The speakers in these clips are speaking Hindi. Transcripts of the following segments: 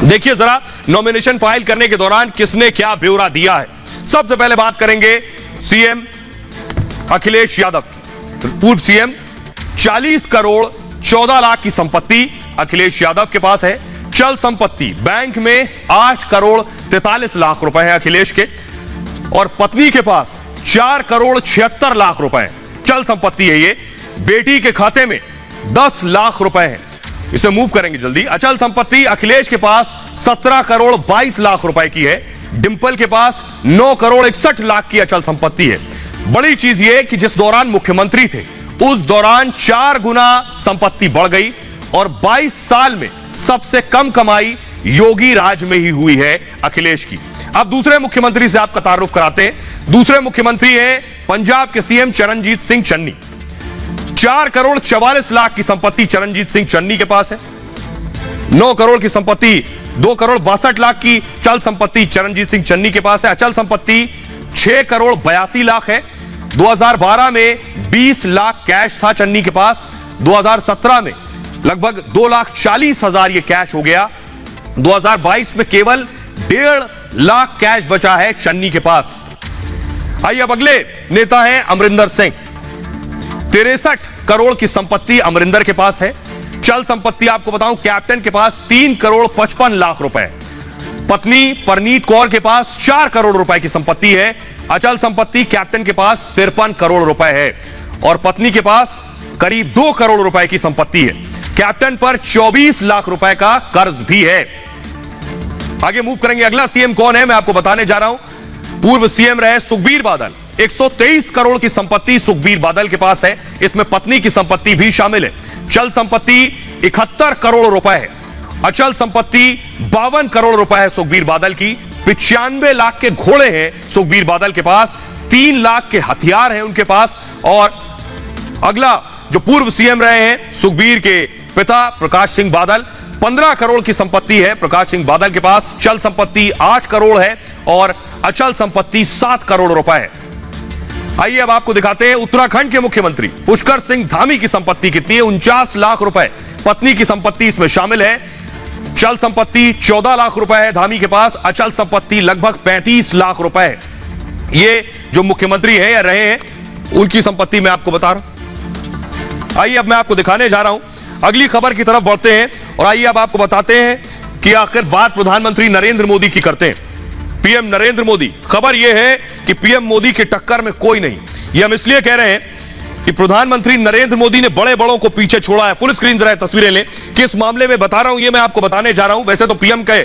देखिए जरा नॉमिनेशन फाइल करने के दौरान किसने क्या ब्यौरा दिया है। सबसे पहले बात करेंगे सीएम अखिलेश यादव की। पूर्व सीएम 40 करोड़ 14 लाख की संपत्ति अखिलेश यादव के पास है। चल संपत्ति बैंक में 8 करोड़ 43 लाख रुपए है अखिलेश के, और पत्नी के पास 4 करोड़ 76 लाख रुपए चल संपत्ति है। ये बेटी के खाते में 10 लाख रुपए है, इसे मूव करेंगे जल्दी। अचल संपत्ति अखिलेश के पास 17 करोड़ 22 लाख रुपए की है। डिंपल के पास 9 करोड़ 61 लाख की अचल संपत्ति है। बड़ी चीज यह कि जिस दौरान मुख्यमंत्री थे उस दौरान 4 गुना संपत्ति बढ़ गई, और 22 साल में सबसे कम कमाई योगी राज में ही हुई है अखिलेश की। अब दूसरे मुख्यमंत्री से आपका तारुफ कराते हैं। दूसरे मुख्यमंत्री हैं पंजाब के सीएम चरणजीत सिंह चन्नी। 4 करोड़ 44 लाख की संपत्ति चरणजीत सिंह चन्नी के पास है। 9 करोड़ की संपत्ति, 2 करोड़ 62 लाख की चल संपत्ति चरणजीत सिंह चन्नी के पास है। अचल संपत्ति 6 करोड़ 82 लाख है। 2012 में 20 लाख कैश था चन्नी के पास। 2017 में लगभग 2,40,000 ये कैश हो गया। 2022 में केवल 1.5 लाख कैश बचा है चन्नी के पास। आइए अब अगले नेता हैं अमरिंदर सिंह। 63 करोड़ की संपत्ति अमरिंदर के पास है। चल संपत्ति आपको बताऊं कैप्टन के पास 3 करोड़ 55 लाख रुपए। पत्नी परनीत कौर के पास 4 करोड़ रुपए की संपत्ति है। अचल संपत्ति कैप्टन के पास 53 करोड़ रुपए है, और पत्नी के पास करीब 2 करोड़ रुपए की संपत्ति है। कैप्टन पर 24 लाख रुपए का कर्ज भी है। आगे मूव करेंगे। अगला सीएम कौन है मैं आपको बताने जा रहा हूं। पूर्व सीएम रहे सुखबीर बादल। 123 करोड़ की संपत्ति सुखबीर बादल के पास है। इसमें पत्नी की संपत्ति भी शामिल है। चल संपत्ति 71 करोड़ रुपए है। अचल संपत्ति 52 करोड़ रुपए है सुखबीर बादल की। 95 लाख के घोड़े हैं सुखबीर बादल के पास। 3 लाख के हथियार हैं उनके पास। और अगला जो पूर्व सीएम रहे हैं सुखबीर के पिता प्रकाश सिंह बादल, 15 करोड़ की संपत्ति है प्रकाश सिंह बादल के पास। चल संपत्ति 8 करोड़ है और अचल संपत्ति 7 करोड़ रुपए है। आइए अब आपको दिखाते हैं उत्तराखंड के मुख्यमंत्री पुष्कर सिंह धामी की संपत्ति कितनी है। 49 लाख रुपए पत्नी की संपत्ति इसमें शामिल है। चल संपत्ति 14 लाख रुपए है धामी के पास। अचल संपत्ति लगभग 35 लाख रुपए है। ये जो मुख्यमंत्री है या रहे हैं उनकी संपत्ति मैं आपको बता रहा हूं। आइए अब मैं आपको दिखाने जा रहा हूं। अगली खबर की तरफ बढ़ते हैं और आइए अब आपको बताते हैं कि आखिर बात प्रधानमंत्री नरेंद्र मोदी की करते हैं। पीएम नरेंद्र मोदी, खबर यह है कि पीएम मोदी के टक्कर में कोई नहीं। यह हम इसलिए कह रहे हैं कि प्रधानमंत्री नरेंद्र मोदी ने बड़े बड़ों को पीछे छोड़ा है। फुल स्क्रीन जरा तस्वीरें लें। किस मामले में बता रहा हूं यह मैं आपको बताने जा रहा हूं। वैसे तो पीएम के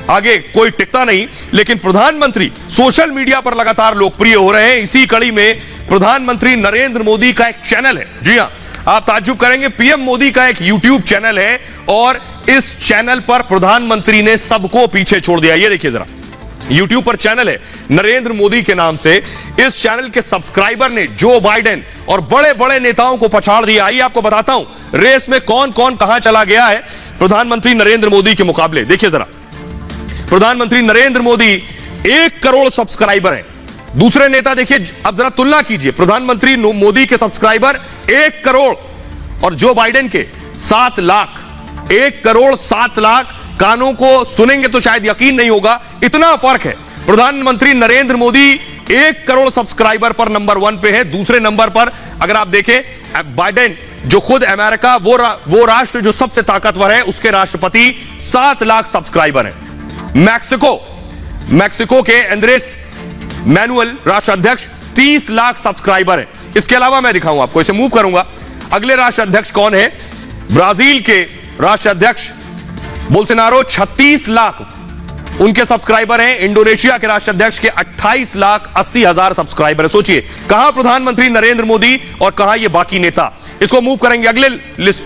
आगे कोई टिकता नहीं, लेकिन प्रधानमंत्री सोशल मीडिया पर लगातार लोकप्रिय हो रहे हैं। इसी कड़ी में प्रधानमंत्री नरेंद्र मोदी का एक चैनल है। जी हां, आप ताज्जुब करेंगे, पीएम मोदी का एक यूट्यूब चैनल है और इस चैनल पर प्रधानमंत्री ने सबको पीछे छोड़ दिया। ये देखिए जरा, यूट्यूब पर चैनल है नरेंद्र मोदी के नाम से। इस चैनल के सब्सक्राइबर ने जो बाइडेन और बड़े बड़े नेताओं को पछाड़ दिया। आइए आपको बताता हूं रेस में कौन कौन कहां चला गया है प्रधानमंत्री नरेंद्र मोदी के मुकाबले। देखिए जरा, प्रधानमंत्री नरेंद्र मोदी 1 करोड़ सब्सक्राइबर है। दूसरे नेता देखिए, अब जरा तुलना कीजिए। प्रधानमंत्री मोदी के सब्सक्राइबर 1 करोड़ और जो बाइडेन के 7 लाख। 1 करोड़ 7 लाख। कानों को सुनेंगे तो शायद यकीन नहीं होगा, इतना फर्क है। प्रधानमंत्री नरेंद्र मोदी 1 करोड़ सब्सक्राइबर पर नंबर 1 पे है। दूसरे नंबर पर अगर आप देखें बाइडेन, जो खुद अमेरिका वो राष्ट्र जो सबसे ताकतवर है, उसके राष्ट्रपति 7 लाख सब्सक्राइबर है। मैक्सिको के एंड्रेस मैनुअल राष्ट्राध्यक्ष 30 लाख सब्सक्राइबर है। इसके अलावा मैं दिखाऊं आपको, इसे मूव करूंगा। अगले राष्ट्राध्यक्ष कौन है? ब्राजील के राष्ट्राध्यक्ष बोल्सोनारो 36 लाख उनके सब्सक्राइबर हैं। इंडोनेशिया के राष्ट्राध्यक्ष के 28 लाख 80 हजार सब्सक्राइबर है। सोचिए कहां प्रधानमंत्री नरेंद्र मोदी और कहां ये बाकी नेता। इसको मूव करेंगे अगले लिस्ट।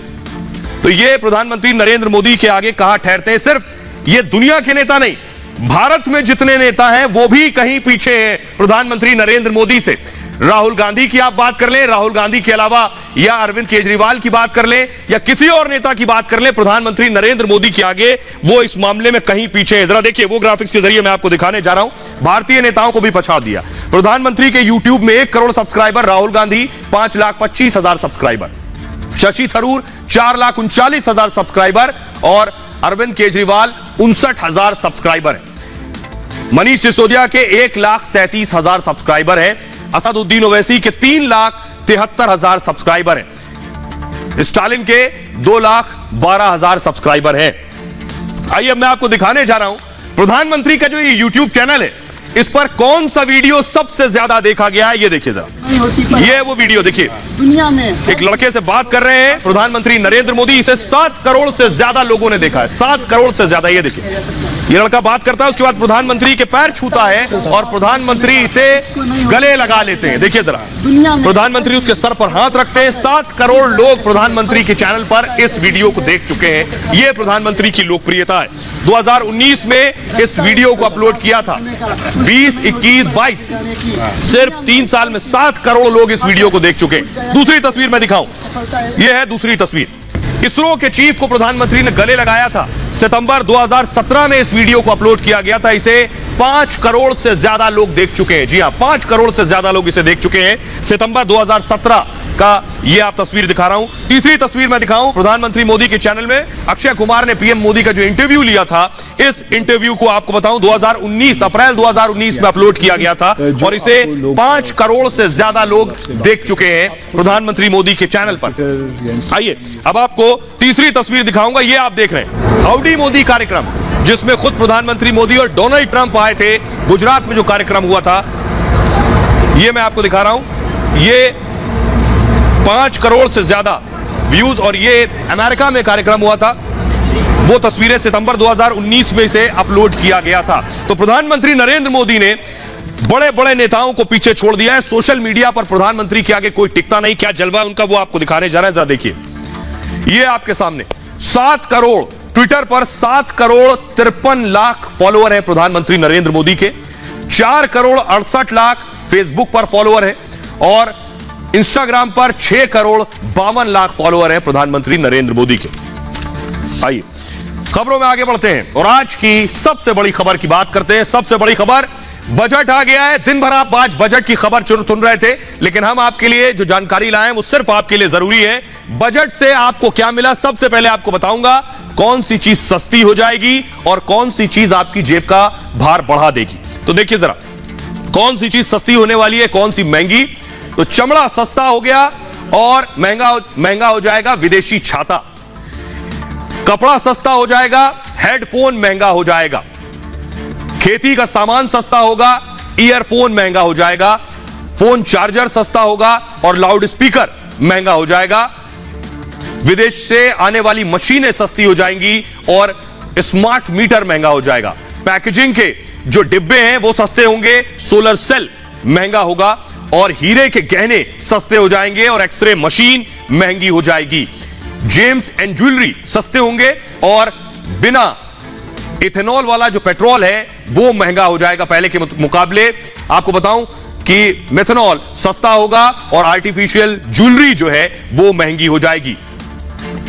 तो ये प्रधानमंत्री नरेंद्र मोदी के आगे कहां ठहरते हैं? सिर्फ ये दुनिया के नेता नहीं, भारत में जितने नेता हैं वो भी कहीं पीछे हैं प्रधानमंत्री नरेंद्र मोदी से। राहुल गांधी की आप बात कर लें, राहुल गांधी के अलावा या अरविंद केजरीवाल की बात कर लें या किसी और नेता की बात कर लें, प्रधानमंत्री नरेंद्र मोदी के आगे वो इस मामले में कहीं पीछे है। जरा देखिए, वो ग्राफिक्स के जरिए मैं आपको दिखाने जा रहा हूं। भारतीय नेताओं को भी पछाड़ दिया। प्रधानमंत्री के यूट्यूब में 1 crore subscriber, Rahul Gandhi 5,25,000 subscriber, Shashi Tharoor 4,39,000 subscriber और अरविंद केजरीवाल 59,000 सब्सक्राइबर है। मनीष सिसोदिया के 1,37,000 सब्सक्राइबर है। असदुद्दीन ओवैसी के 3,73,000 सब्सक्राइबर है। स्टालिन के 2,12,000 सब्सक्राइबर है। आइए अब मैं आपको दिखाने जा रहा हूं प्रधानमंत्री का जो ये यूट्यूब चैनल है, इस पर कौन सा वीडियो सबसे ज्यादा देखा गया है। ये देखिए जरा, ये वो वीडियो देखिए। दुनिया में एक लड़के से बात कर रहे हैं प्रधानमंत्री नरेंद्र मोदी, इसे 7 करोड़ से ज्यादा लोगों ने देखा है। 7 करोड़ से ज्यादा। ये देखिए, ये लड़का बात करता है, उसके बाद प्रधानमंत्री के पैर छूता है और प्रधानमंत्री इसे गले लगा लेते हैं। देखिए जरा, प्रधानमंत्री उसके सर पर हाथ रखते हैं। 7 करोड़ लोग प्रधानमंत्री के चैनल पर इस वीडियो को देख चुके हैं। यह प्रधानमंत्री की लोकप्रियता है। 2019 में इस वीडियो को अपलोड किया था। 20, 21, 22 सिर्फ 3 साल में 7 करोड़ लोग इस वीडियो को देख चुके हैं। दूसरी तस्वीर मैं दिखाऊं, यह है दूसरी तस्वीर। इसरो के चीफ को प्रधानमंत्री ने गले लगाया था। सितंबर 2017 में इस वीडियो को अपलोड किया गया था। इसे 5 करोड़ से ज्यादा लोग देख चुके हैं। जी हां, 5 करोड़ से ज्यादा लोग इसे देख चुके हैं। सितंबर 2017 का ये आप तस्वीर दिखा रहा हूं। तीसरी तस्वीर मैं दिखाऊं, प्रधानमंत्री मोदी के चैनल में अक्षय कुमार ने पीएम मोदी का जो इंटरव्यू लिया था, इस इंटरव्यू को आपको बताऊं 2019 अप्रैल 2019 में अपलोड किया गया था और इसे 5 करोड़ से ज्यादा लोग देख चुके हैं प्रधानमंत्री मोदी के चैनल पर। आइए अब आपको तीसरी तस्वीर दिखाऊंगा। ये आप देख रहे हैं हाउडी मोदी कार्यक्रम, जिसमें खुद प्रधानमंत्री मोदी और डोनाल्ड ट्रंप आए थे। गुजरात में जो कार्यक्रम हुआ था, ये मैं आपको दिखा रहा हूं। ये 5 करोड़ से ज्यादा व्यूज, और ये अमेरिका में कार्यक्रम हुआ था। वो तस्वीरें सितंबर 2019 में इसे अपलोड किया गया था। तो प्रधानमंत्री नरेंद्र मोदी ने बड़े बड़े नेताओं को पीछे छोड़ दिया है। सोशल मीडिया पर प्रधानमंत्री के आगे कोई टिकता नहीं। क्या जलवा है उनका, वो आपको दिखाने जा रहे हैं। जरा देखिए, ये आपके सामने 7 करोड़, ट्विटर पर 7 करोड़ 53 लाख फॉलोअर है प्रधानमंत्री नरेंद्र मोदी के। 4 करोड़ 68 लाख फेसबुक पर फॉलोअर है और इंस्टाग्राम पर 6 करोड़ 52 लाख फॉलोअर है प्रधानमंत्री नरेंद्र मोदी के। आइए खबरों में आगे बढ़ते हैं और आज की सबसे बड़ी खबर की बात करते हैं। सबसे बड़ी खबर, बजट आ गया है। दिन भर आप आज बजट की खबर सुन रहे थे, लेकिन हम आपके लिए जो जानकारी लाए हैं वो सिर्फ आपके लिए जरूरी है। बजट से आपको क्या मिला, सबसे पहले आपको बताऊंगा कौन सी चीज सस्ती हो जाएगी और कौन सी चीज आपकी जेब का भार बढ़ा देगी। तो देखिए जरा, कौन सी चीज सस्ती होने वाली है, कौन सी महंगी। तो चमड़ा सस्ता हो गया और महंगा हो जाएगा विदेशी छाता। कपड़ा सस्ता हो जाएगा, हेडफोन महंगा हो जाएगा। खेती का सामान सस्ता होगा, ईयरफोन महंगा हो जाएगा। फोन चार्जर सस्ता होगा और लाउड स्पीकर महंगा हो जाएगा। विदेश से आने वाली मशीनें सस्ती हो जाएंगी और स्मार्ट मीटर महंगा हो जाएगा। पैकेजिंग के जो डिब्बे हैं वो सस्ते होंगे, सोलर सेल महंगा होगा और हीरे के गहने सस्ते हो जाएंगे और एक्सरे मशीन महंगी हो जाएगी। जेम्स एंड ज्वेलरी सस्ते होंगे और बिना इथेनॉल वाला जो पेट्रोल है वो महंगा हो जाएगा पहले के मुकाबले। आपको बताऊं कि मेथनॉल सस्ता होगा और आर्टिफिशियल ज्वेलरी जो है वो महंगी हो जाएगी।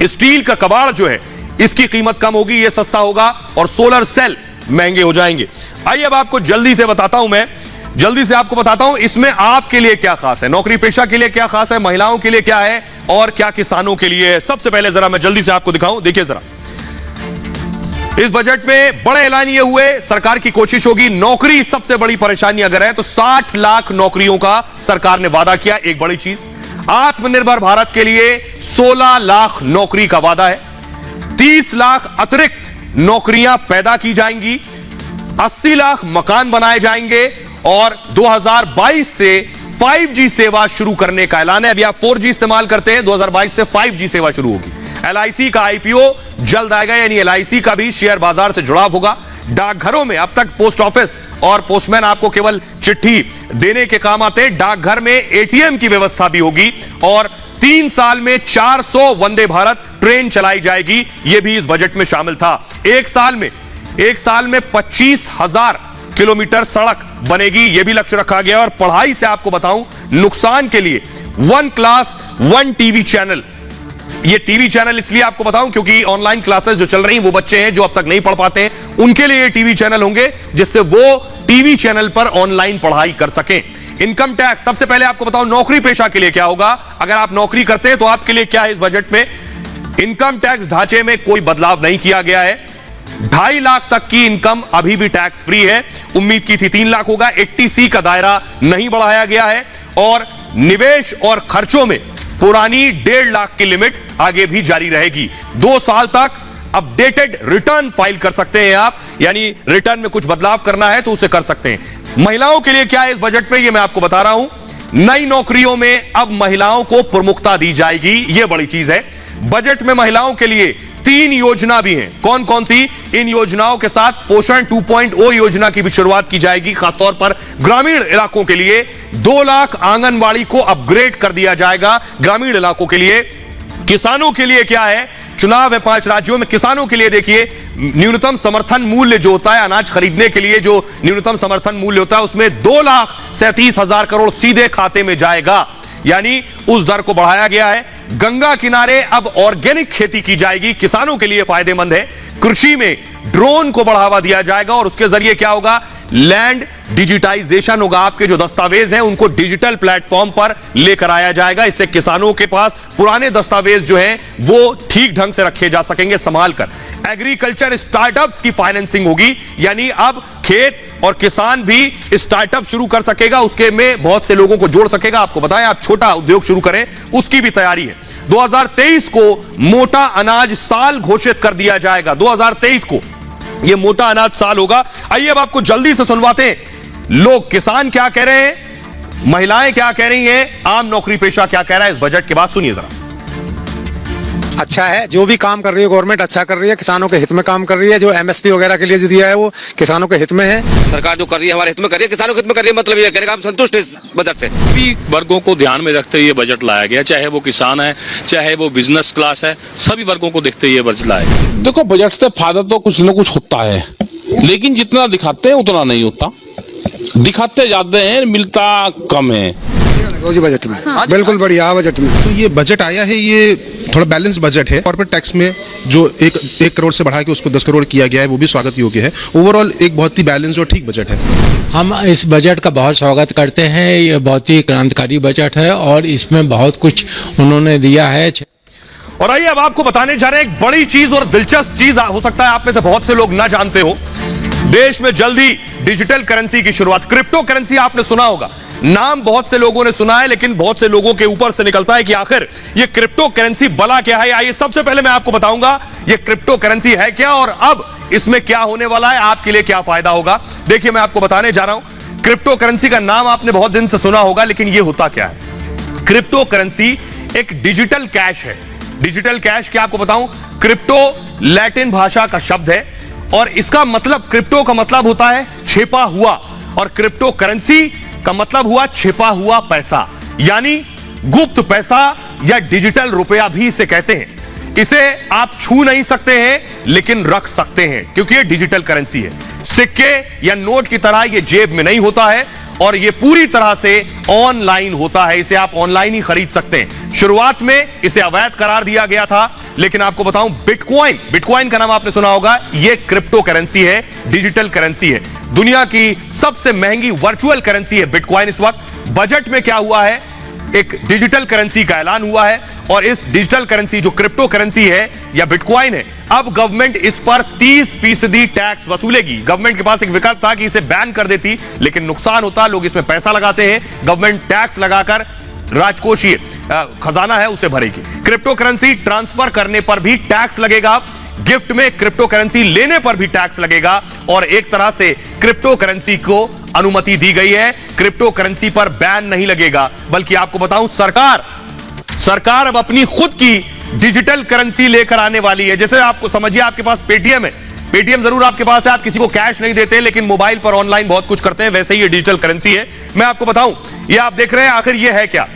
स्टील का कबाड़ जो है इसकी कीमत कम होगी, ये सस्ता होगा और सोलर सेल महंगे हो जाएंगे। आइए अब आपको जल्दी से बताता हूं इसमें आपके लिए क्या खास है, नौकरी पेशा के लिए क्या खास है, महिलाओं के लिए क्या है और क्या किसानों के लिए है। सबसे पहले जरा मैं जल्दी से आपको दिखाऊं। देखिए जरा, इस बजट में बड़े ऐलान ये हुए, सरकार की कोशिश होगी। नौकरी सबसे बड़ी परेशानी अगर है तो 60 लाख नौकरियों का सरकार ने वादा किया। एक बड़ी चीज, आत्मनिर्भर भारत के लिए 16 लाख नौकरी का वादा है। 30 लाख अतिरिक्त नौकरियां पैदा की जाएंगी। 80 लाख मकान बनाए जाएंगे और 2022 से 5G सेवा शुरू करने का ऐलान है। अभी आप 4G इस्तेमाल करते हैं, 2022 से 5G सेवा शुरू होगी। LIC का IPO जल्द आएगा, यानी LIC का भी शेयर बाजार से जुड़ाव होगा। डाकघरों में अब तक पोस्ट ऑफिस और पोस्टमैन आपको केवल चिट्ठी देने के काम आते हैं, डाकघर में ATM की व्यवस्था भी होगी और 3 साल में 400 वंदे भारत ट्रेन चलाई जाएगी। यह भी इस बजट में शामिल था। एक साल में 25,000 किलोमीटर सड़क बनेगी, यह भी लक्ष्य रखा गया। और पढ़ाई से आपको बताऊं, नुकसान के लिए 1 क्लास 1 टीवी चैनल। ये टीवी चैनल इसलिए आपको बताऊं क्योंकि ऑनलाइन क्लासेस जो चल रही हैं, वो बच्चे हैं जो अब तक नहीं पढ़ पाते हैं, उनके लिए ये टीवी चैनल होंगे जिससे वो टीवी चैनल पर ऑनलाइन पढ़ाई कर सकें। इनकम टैक्स, सबसे पहले आपको बताऊं नौकरी पेशा के लिए क्या होगा। अगर आप नौकरी करते हैं तो आपके लिए क्या है इस बजट में। इनकम टैक्स ढांचे में कोई बदलाव नहीं किया गया है। 2.5 लाख तक की इनकम अभी भी टैक्स फ्री है। उम्मीद की थी 3 लाख होगा। 80C का दायरा नहीं बढ़ाया गया है और निवेश और खर्चों में पुरानी 1.5 लाख की लिमिट आगे भी जारी रहेगी। 2 साल तक अपडेटेड रिटर्न फाइल कर सकते हैं आप, यानी रिटर्न में कुछ बदलाव करना है तो उसे कर सकते हैं। महिलाओं के लिए क्या है इस बजट पे, ये मैं आपको बता रहा हूं। नई नौकरियों में अब महिलाओं को प्रमुखता दी जाएगी, यह बड़ी चीज है। बजट में महिलाओं के लिए 3 योजना भी हैं। कौन कौन सी? इन योजनाओं के साथ पोषण 2.0 योजना की भी शुरुआत की जाएगी। खासतौर पर ग्रामीण इलाकों के लिए 2 लाख आंगनबाड़ी को अपग्रेड कर दिया जाएगा ग्रामीण इलाकों के लिए। किसानों के लिए क्या है? चुनाव है 5 राज्यों में। किसानों के लिए देखिए, न्यूनतम समर्थन मूल्य जो होता है अनाज खरीदने के लिए, जो न्यूनतम समर्थन मूल्य होता है उसमें 2,37,000 करोड़ सीधे खाते में जाएगा, यानी उस दर को बढ़ाया गया है। गंगा किनारे अब ऑर्गेनिक खेती की जाएगी, किसानों के लिए फायदेमंद है। कृषि में ड्रोन को बढ़ावा दिया जाएगा और उसके जरिए क्या होगा? लैंड डिजिटाइजेशन होगा। आपके जो दस्तावेज हैं उनको डिजिटल प्लेटफॉर्म पर लेकर आया जाएगा। इससे किसानों के पास पुराने दस्तावेज जो हैं वो ठीक ढंग से रखे जा सकेंगे संभाल कर। एग्रीकल्चर स्टार्टअप्स की फाइनेंसिंग होगी, यानी अब खेत और किसान भी स्टार्टअप शुरू कर सकेगा, उसके में बहुत से लोगों को जोड़ सकेगा। आपको बताएं, आप छोटा उद्योग शुरू करें उसकी भी तैयारी है। 2023 को मोटा अनाज साल घोषित कर दिया जाएगा। 2023 को यह मोटा अनाज साल होगा। आइए अब आपको जल्दी से सुनवाते हैं, लोग किसान क्या कह रहे हैं, महिलाएं क्या कह रही हैं, आम नौकरी पेशा क्या कह रहा है इस बजट के बाद। सुनिए जरा। अच्छा है, जो भी काम कर रही है गवर्नमेंट अच्छा कर रही है, किसानों के हित में काम कर रही है। जो MSP वगैरह के लिए जो दिया है वो किसानों के हित में है। सरकार जो कर रही है हमारे हित में कर रही है, किसानों के हित में कर रही है, मतलब ये करेगा हम संतुष्ट हैं इस बजट से। सभी वर्गों को ध्यान में रखते हुए बजट लाया गया, चाहे वो किसान है, चाहे वो बिजनेस क्लास है, सभी वर्गों को देखते हुए बजट लाया गया। देखो, बजट से फायदा तो कुछ न कुछ होता है, लेकिन जितना दिखाते हैं उतना नहीं होता। दिखाते ज्यादा हैं, मिलता कम है। बजट में बिल्कुल बढ़िया बजट में जो ये बजट आया है ये थोड़ा बैलेंस बजट है। कॉर्पोरेट टैक्स में जो एक करोड़ से बढ़ा के उसको 10 करोड़ किया गया है वो भी स्वागत योग्य है। ओवरऑल एक बहुत ही बैलेंस और ठीक बजट है। हम इस बजट का बहुत स्वागत करते हैं। ये बहुत ही क्रांतिकारी बजट है और इसमें बहुत कुछ उन्होंने दिया है। और आइए अब आपको बताने जा रहे हैं एक बड़ी चीज और दिलचस्प चीज, हो सकता है आप में से बहुत से लोग ना जानते हो। देश में जल्दी डिजिटल करेंसी की शुरुआत। क्रिप्टो करेंसी आपने सुना होगा, नाम बहुत से लोगों ने सुना है, लेकिन बहुत से लोगों के ऊपर से निकलता है कि आखिर ये क्रिप्टो करेंसी भला क्या है। आइए सबसे पहले मैं आपको बताऊंगा ये क्रिप्टो करेंसी है क्या और अब इसमें क्या होने वाला है, आपके लिए क्या फायदा होगा। देखिए मैं आपको बताने जा रहा हूं, क्रिप्टो करेंसी का नाम आपने बहुत दिन से सुना होगा, लेकिन ये होता क्या है? क्रिप्टो करेंसी एक डिजिटल कैश है। डिजिटल कैश क्या आपको बताऊं, क्रिप्टो लैटिन भाषा का शब्द है और इसका मतलब, क्रिप्टो का मतलब होता है छिपा हुआ और क्रिप्टो करेंसी का मतलब हुआ छिपा हुआ पैसा, यानी गुप्त पैसा या डिजिटल रुपया भी इसे कहते हैं। इसे आप छू नहीं सकते हैं लेकिन रख सकते हैं क्योंकि ये डिजिटल करेंसी है। सिक्के या नोट की तरह ये जेब में नहीं होता है और ये पूरी तरह से ऑनलाइन होता है। इसे आप ऑनलाइन ही खरीद सकते हैं। शुरुआत में इसे अवैध करार दिया गया था, लेकिन आपको बताऊं बिटकॉइन का नाम आपने सुना होगा, ये क्रिप्टो करेंसी है, डिजिटल करेंसी है। दुनिया की सबसे महंगी वर्चुअल करेंसी है बिटकॉइन इस वक्त। बजट में क्या हुआ है, एक डिजिटल करेंसी का ऐलान हुआ है और इस डिजिटल करेंसी जो क्रिप्टो करेंसी है या बिटकॉइन है, अब गवर्नमेंट इस पर 30% टैक्स वसूलेगी। गवर्नमेंट के पास एक विकल्प था कि इसे बैन कर देती, लेकिन नुकसान होता, लोग इसमें पैसा लगाते हैं, गवर्नमेंट टैक्स लगाकर राजकोषीय खजाना है उसे भरेगी। क्रिप्टो करेंसी ट्रांसफर करने पर भी टैक्स लगेगा, गिफ्ट में क्रिप्टो करेंसी लेने पर भी टैक्स लगेगा और एक तरह से क्रिप्टो करेंसी को अनुमति दी गई है। क्रिप्टो करेंसी पर बैन नहीं लगेगा, बल्कि आपको बताऊं सरकार अब अपनी खुद की डिजिटल करेंसी लेकर आने वाली है। जैसे आपको समझिए, आपके पास पेटीएम है, पेटीएम जरूर आपके पास है, आप किसी को कैश नहीं देते लेकिन मोबाइल पर ऑनलाइन बहुत कुछ करते हैं, वैसे ही ये डिजिटल करेंसी है। मैं आपको बताऊं, ये आप देख रहे हैं, आखिर ये है क्या?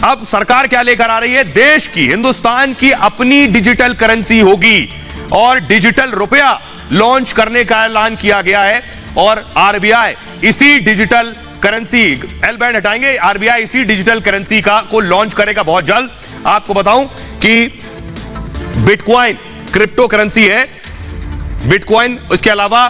अब सरकार क्या लेकर आ रही है, देश की, हिंदुस्तान की अपनी डिजिटल करेंसी होगी और डिजिटल रुपया लॉन्च करने का ऐलान किया गया है और आरबीआई इसी डिजिटल करेंसी, एल बैंड हटाएंगे, आरबीआई इसी डिजिटल करेंसी को लॉन्च करेगा बहुत जल्द। आपको बताऊं कि बिटकॉइन क्रिप्टो करेंसी है, बिटकॉइन, इसके अलावा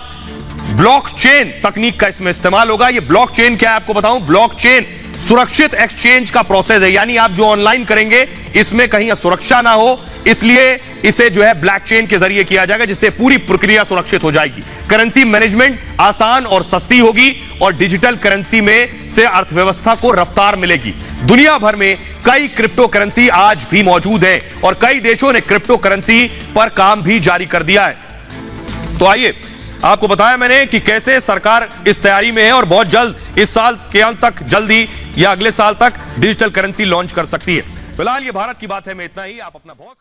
ब्लॉकचेन तकनीक का इसमें इस्तेमाल होगा। ये ब्लॉकचेन क्या है आपको बताऊं, ब्लॉकचेन सुरक्षित एक्सचेंज का प्रोसेस है, यानी आप जो ऑनलाइन करेंगे इसमें कहीं सुरक्षा ना हो, इसलिए इसे जो है ब्लॉकचेन के जरिए किया जाएगा, जिससे पूरी प्रक्रिया सुरक्षित हो जाएगी। करेंसी मैनेजमेंट आसान और सस्ती होगी और डिजिटल करेंसी में से अर्थव्यवस्था को रफ्तार मिलेगी। दुनिया भर में कई क्रिप्टो करेंसी आज भी मौजूद है और कई देशों ने क्रिप्टो करेंसी पर काम भी जारी कर दिया है। तो आइए आपको बताया मैंने कि कैसे सरकार इस तैयारी में है और बहुत जल्द इस साल के अंत तक, जल्दी या अगले साल तक डिजिटल करेंसी लॉन्च कर सकती है। फिलहाल ये भारत की बात है, मैं इतना ही। आप अपना बहुत